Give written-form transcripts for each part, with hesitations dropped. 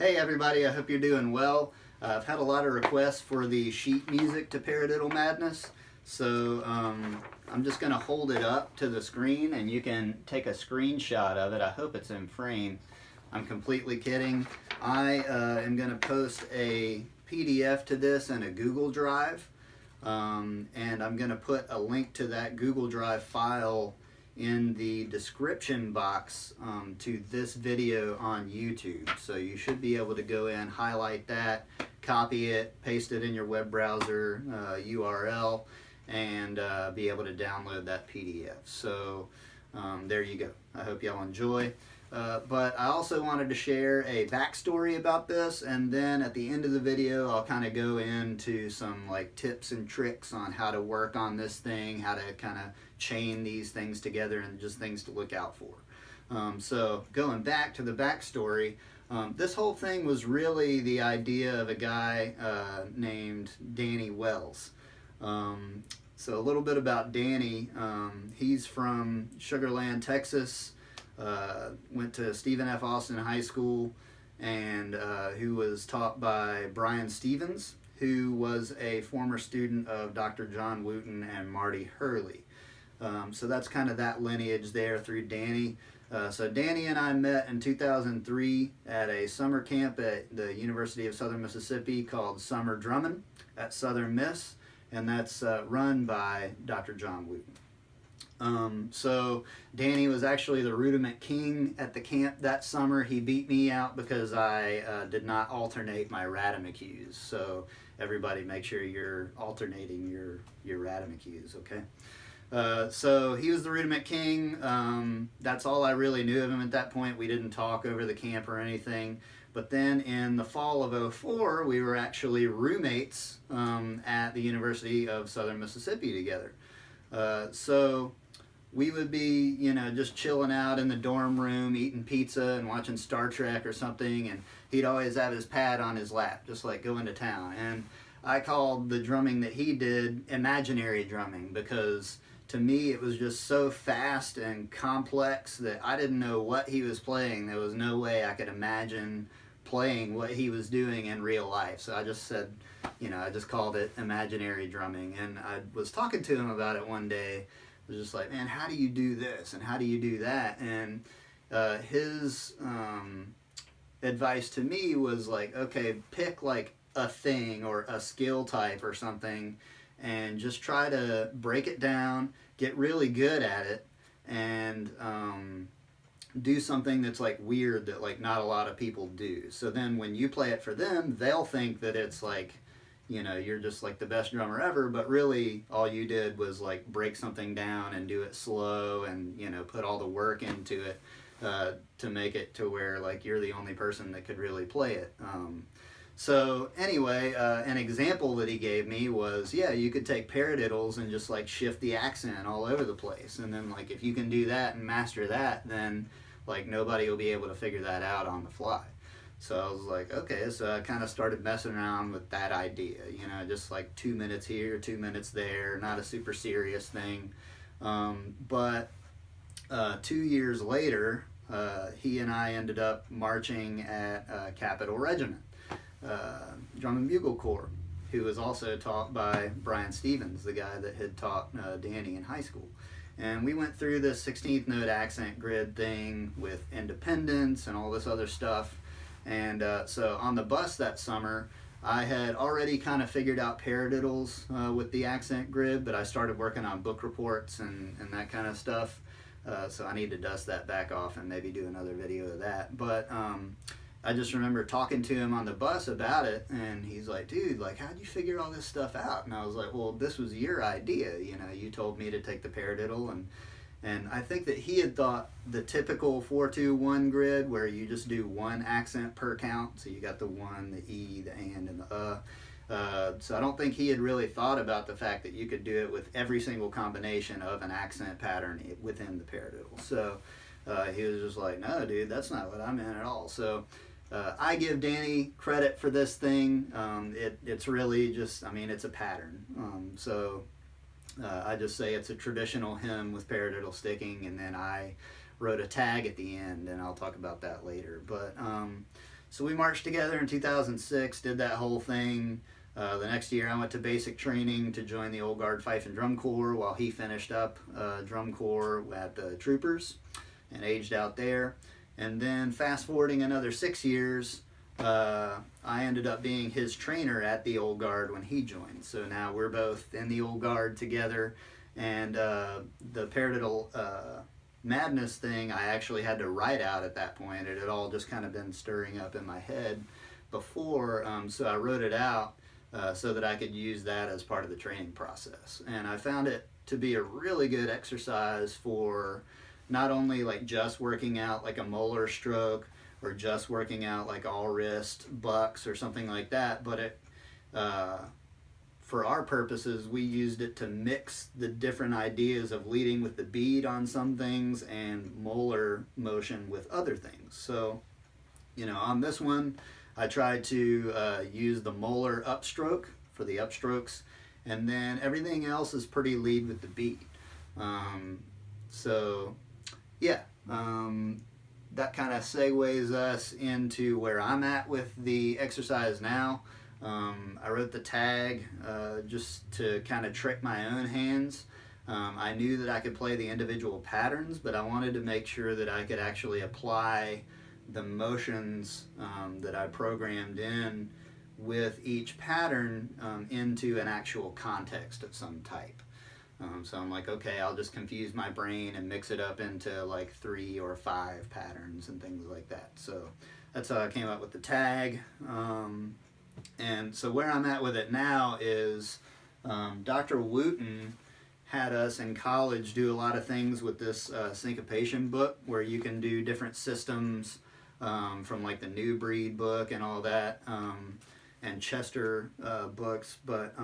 Hey everybody, I hope you're doing well. I've had a lot of requests for the sheet music to Paradiddle Madness, so I'm just going to hold it up to the screen and you can take a screenshot of it. I hope it's in frame. I'm completely kidding. I am going to post a PDF to this in a Google Drive, and I'm going to put a link to that Google Drive file in the description box to this video on YouTube. So you should be able to go in, highlight that, copy it, paste it in your web browser URL, and be able to download that PDF. So there you go. I hope y'all enjoy. But I also wanted to share a backstory about this, and then at the end of the video I'll kind of go into some like tips and tricks on how to work on this thing, how to kind of chain these things together, and just things to look out for. So going back to the backstory, this whole thing was really the idea of a guy named Danny Wells. So a little bit about Danny. He's from Sugar Land, Texas. Went to Stephen F. Austin High School, and who was taught by Brian Stevens, who was a former student of Dr. John Wooten and Marty Hurley. So that's kind of that lineage there through Danny. So Danny and I met in 2003 at a summer camp at the University of Southern Mississippi called Summer Drumming at Southern Miss, and that's run by Dr. John Wooten. So Danny was actually the rudiment king at the camp that summer. He beat me out because I did not alternate my rhythmic-cues. So everybody make sure you're alternating your rhythmic-cues, okay? So he was the rudiment king. That's all I really knew of him at that point. We didn't talk over the camp or anything. But then in the fall of '04, we were actually roommates at the University of Southern Mississippi together. So we would be, just chilling out in the dorm room, eating pizza and watching Star Trek or something, and he'd always have his pad on his lap, just like going to town. And I called the drumming that he did imaginary drumming, because to me it was just so fast and complex that I didn't know what he was playing. There was no way I could imagine playing what he was doing in real life. So I just said, I just called it imaginary drumming. And I was talking to him about it one day. I was just like, man, how do you do this and how do you do that? And his advice to me was like, okay, pick like a thing or a skill type or something, and just try to break it down, get really good at it, and do something that's like weird that like not a lot of people do. So then when you play it for them, they'll think that it's like, you're just like the best drummer ever, but really all you did was like break something down and do it slow and, put all the work into it to make it to where like you're the only person that could really play it. So anyway, an example that he gave me was, you could take paradiddles and just like shift the accent all over the place. And then like if you can do that and master that, then like nobody will be able to figure that out on the fly. So I was like, okay, so I kind of started messing around with that idea, just like 2 minutes here, 2 minutes there, not a super serious thing. But 2 years later, he and I ended up marching at Capitol Regiment, Drum and Bugle Corps, who was also taught by Brian Stevens, the guy that had taught Danny in high school. And we went through this 16th note accent grid thing with independence and all this other stuff. And so on the bus that summer, I had already kind of figured out paradiddles with the accent grid, but I started working on book reports and that kind of stuff. So I need to dust that back off and maybe do another video of that. But I just remember talking to him on the bus about it, and he's like, dude, like, how'd you figure all this stuff out? And I was like, well, this was your idea. You told me to take the paradiddle, and I think that he had thought the typical 4-2-1 grid where you just do one accent per count. So you got the one, the E, the and the So I don't think he had really thought about the fact that you could do it with every single combination of an accent pattern within the paradiddle. So he was just like, no, dude, that's not what I meant at all. So I give Danny credit for this thing. It's really just, it's a pattern. I just say it's a traditional hymn with paradiddle sticking, and then I wrote a tag at the end, and I'll talk about that later. But So we marched together in 2006, did that whole thing. The next year I went to basic training to join the Old Guard Fife and Drum Corps while he finished up drum corps at the Troopers and aged out there. And then fast forwarding another 6 years, I ended up being his trainer at the Old Guard when he joined. So now we're both in the Old Guard together. And the Paradiddle Madness thing I actually had to write out at that point. It had all just kind of been stirring up in my head before, so I wrote it out so that I could use that as part of the training process. And I found it to be a really good exercise for not only like just working out like a Moller stroke or just working out like all wrist bucks or something like that, but it for our purposes, we used it to mix the different ideas of leading with the bead on some things and Moller motion with other things. So, you know, on this one, I tried to use the Moller upstroke for the upstrokes, and then everything else is pretty lead with the bead. So, yeah, that kind of segues us into where I'm at with the exercise now. I wrote the tag just to kind of trick my own hands. I knew that I could play the individual patterns, but I wanted to make sure that I could actually apply the motions that I programmed in with each pattern into an actual context of some type. So I'm like, okay, I'll just confuse my brain and mix it up into like 3 or 5 patterns and things like that. So that's how I came up with the tag. And so where I'm at with it now is Dr. Wooten had us in college do a lot of things with this syncopation book where you can do different systems from like the New Breed book and all that, and Chester books, but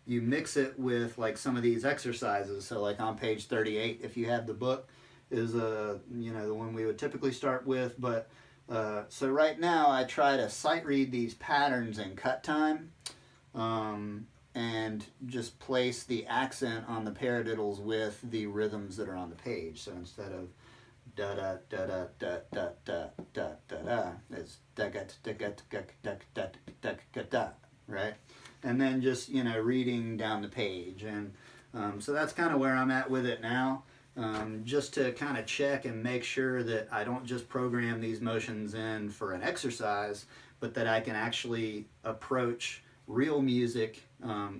you mix it with like some of these exercises. So like on page 38, if you have the book, is you know, the one we would typically start with, but so right now I try to sight read these patterns in cut time and just place the accent on the paradiddles with the rhythms that are on the page. So instead of da da da da da da da da da da, it's da ga da ga da da da da da da, right? And then just, you know, reading down the page. And so that's kind of where I'm at with it now. Just to kind of check and make sure that I don't just program these motions in for an exercise, but that I can actually approach real music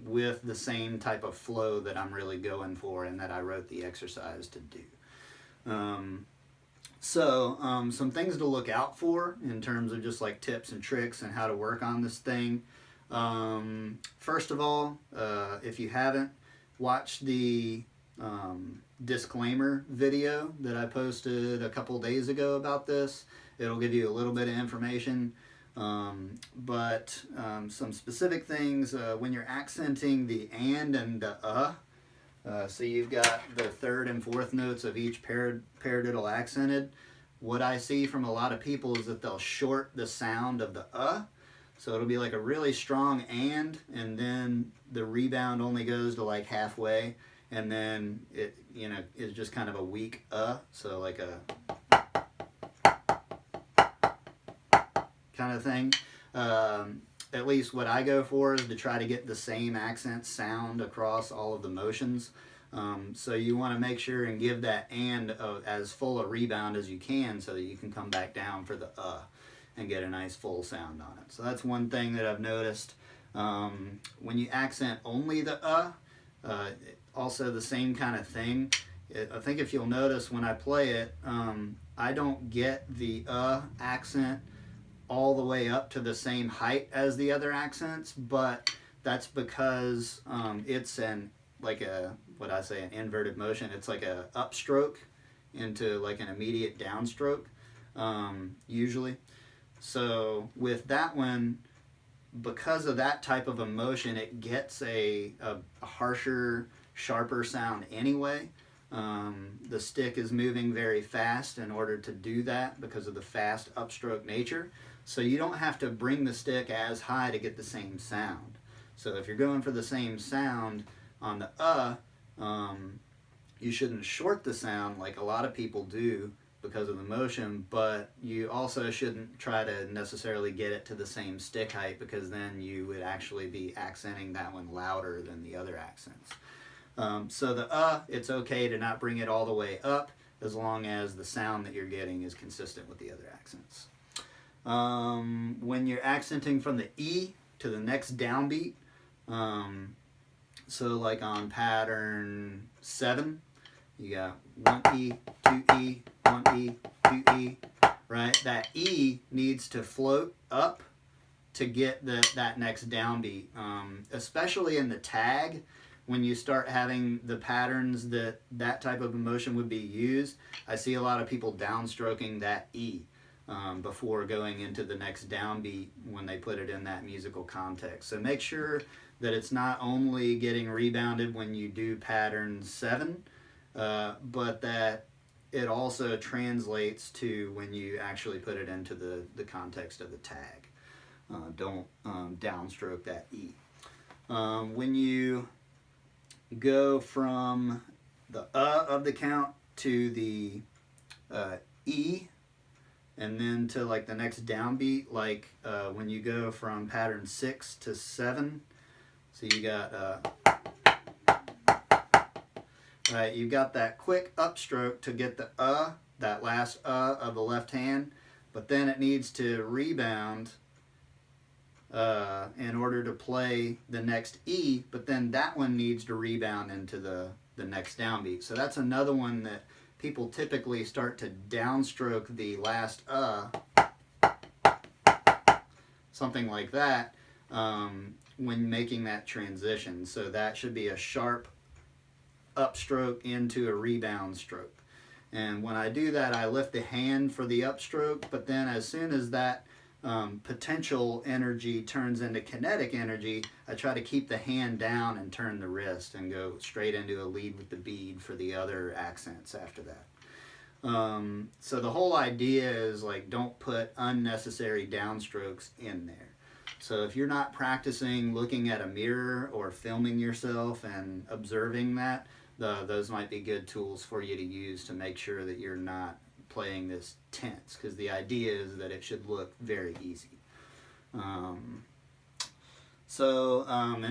with the same type of flow that I'm really going for and that I wrote the exercise to do. So some things to look out for in terms of just like tips and tricks and how to work on this thing. First of all, if you haven't watched the disclaimer video that I posted a couple days ago about this, it'll give you a little bit of information, but some specific things when you're accenting the and the so you've got the third and fourth notes of each paradiddle accented. What I see from a lot of people is that they'll short the sound of the so it'll be like a really strong and then the rebound only goes to like halfway, and then it, you know, is just kind of a weak so like a kind of thing. At least what I go for is to try to get the same accent sound across all of the motions. So you want to make sure and give that and as full a rebound as you can so that you can come back down for the and get a nice full sound on it. So that's one thing that I've noticed. When you accent only the also the same kind of thing. I think if you'll notice when I play it, I don't get the accent all the way up to the same height as the other accents, but that's because it's what I say, an inverted motion. It's like a upstroke into like an immediate downstroke, usually. So with that one, because of that type of a motion, it gets a harsher, sharper sound anyway. The stick is moving very fast in order to do that because of the fast upstroke nature. So you don't have to bring the stick as high to get the same sound. So if you're going for the same sound on the you shouldn't short the sound like a lot of people do because of the motion, but you also shouldn't try to necessarily get it to the same stick height, because then you would actually be accenting that one louder than the other accents. So the it's okay to not bring it all the way up, as long as the sound that you're getting is consistent with the other accents. When you're accenting from the E to the next downbeat, so like on pattern 7, you got 1E, 2E, 1E, 2E, right? That E needs to float up to get that next downbeat, especially in the tag. When you start having the patterns that type of emotion would be used, I see a lot of people downstroking that E before going into the next downbeat when they put it in that musical context. So make sure that it's not only getting rebounded when you do pattern 7, but that it also translates to when you actually put it into the context of the tag. Don't downstroke that E. When you go from the of the count to the E, and then to like the next downbeat, like when you go from pattern 6 to 7, so you got right, you've got that quick upstroke to get the that last of the left hand, but then it needs to rebound in order to play the next E, but then that one needs to rebound into the next downbeat. So that's another one that people typically start to downstroke the last something like that, when making that transition. So that should be a sharp upstroke into a rebound stroke. And when I do that, I lift the hand for the upstroke, but then as soon as that potential energy turns into kinetic energy, I try to keep the hand down and turn the wrist and go straight into a lead with the bead for the other accents after that. So the whole idea is like, don't put unnecessary downstrokes in there. So if you're not practicing looking at a mirror or filming yourself and observing that, those might be good tools for you to use to make sure that you're not playing this tense, because the idea is that it should look very easy. In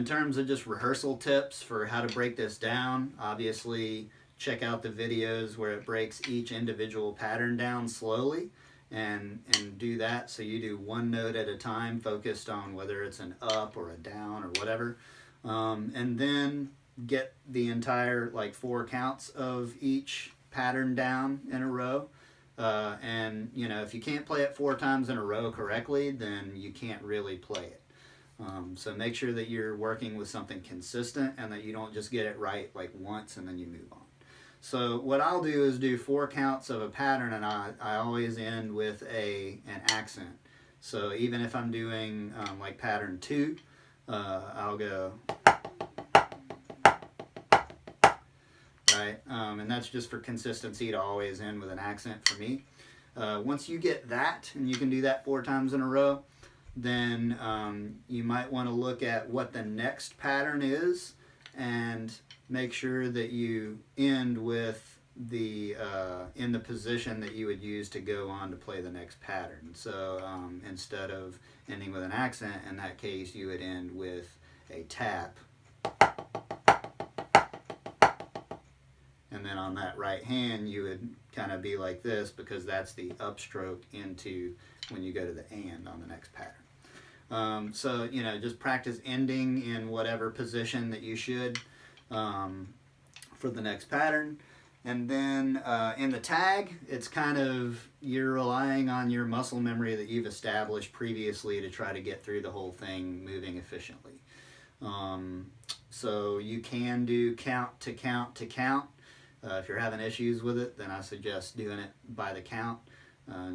terms of just rehearsal tips for how to break this down, obviously check out the videos where it breaks each individual pattern down slowly, and do that. So you do one note at a time, focused on whether it's an up or a down or whatever, and then get the entire like 4 counts of each pattern down in a row. And you know, if you can't play it 4 times in a row correctly, then you can't really play it. So make sure that you're working with something consistent and that you don't just get it right like once and then you move on. So what I'll do is do 4 counts of a pattern, and I always end with an accent. So even if I'm doing like pattern 2, I'll go, right? And that's just for consistency to always end with an accent for me. Once you get that, and you can do that 4 times in a row, then you might want to look at what the next pattern is and make sure that you end with the in the position that you would use to go on to play the next pattern. So instead of ending with an accent, in that case you would end with a tap, and then on that right hand you would kind of be like this, because that's the upstroke into when you go to the and on the next pattern. So you know, just practice ending in whatever position that you should for the next pattern. And then in the tag, it's kind of, you're relying on your muscle memory that you've established previously to try to get through the whole thing moving efficiently. So you can do count to count to count. If you're having issues with it, then I suggest doing it by the count.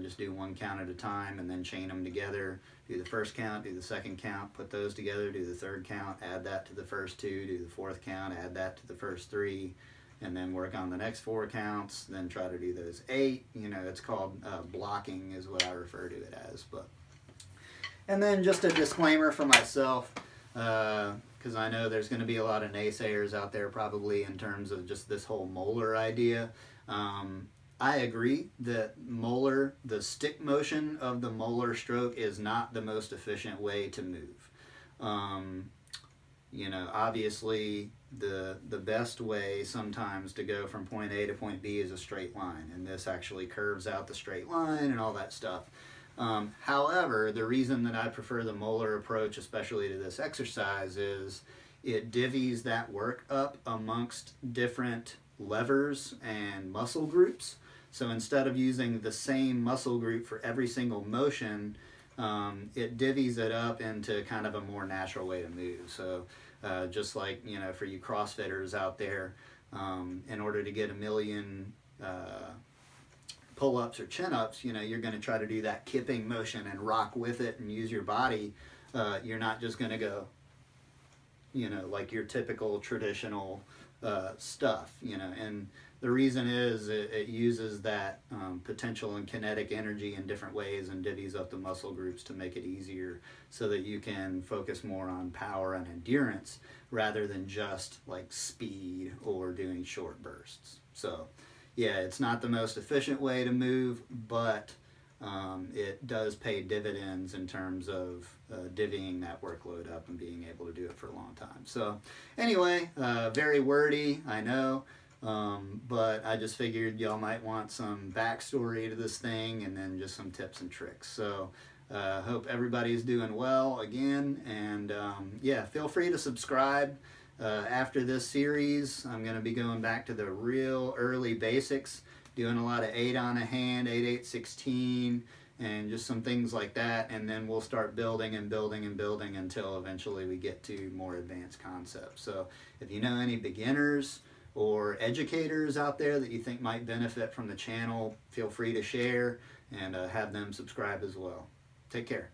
Just do 1 count at a time and then chain them together. Do the first count, do the second count, put those together, do the third count, add that to the first 2, do the 4th count, add that to the first 3, and then work on the next 4 counts, then try to do those 8. You know, it's called blocking is what I refer to it as. And then just a disclaimer for myself, because I know there's going to be a lot of naysayers out there probably in terms of just this whole Moller idea. I agree that Moller, the stick motion of the Moller stroke is not the most efficient way to move. Um, you know, obviously the best way sometimes to go from point A to point B is a straight line, and this actually curves out the straight line and all that stuff. However, the reason that I prefer the Moller approach, especially to this exercise, is it divvies that work up amongst different levers and muscle groups. So instead of using the same muscle group for every single motion, it divvies it up into kind of a more natural way to move. So just like, you know, for you CrossFitters out there, in order to get a million pull-ups or chin-ups, you know, you're going to try to do that kipping motion and rock with it and use your body. You're not just going to go, you know, like your typical traditional stuff, you know. And the reason is it uses that potential and kinetic energy in different ways and divvies up the muscle groups to make it easier so that you can focus more on power and endurance rather than just like speed or doing short bursts. So yeah, it's not the most efficient way to move, but it does pay dividends in terms of divvying that workload up and being able to do it for a long time. So anyway, very wordy, I know, but I just figured y'all might want some backstory to this thing and then just some tips and tricks. So hope everybody's doing well again, and yeah, feel free to subscribe. After this series, I'm going to be going back to the real early basics, doing a lot of 8 on a hand, 8, 8, 16, and just some things like that, and then we'll start building and building and building until eventually we get to more advanced concepts. So if you know any beginners or educators out there that you think might benefit from the channel, feel free to share and have them subscribe as well. Take care.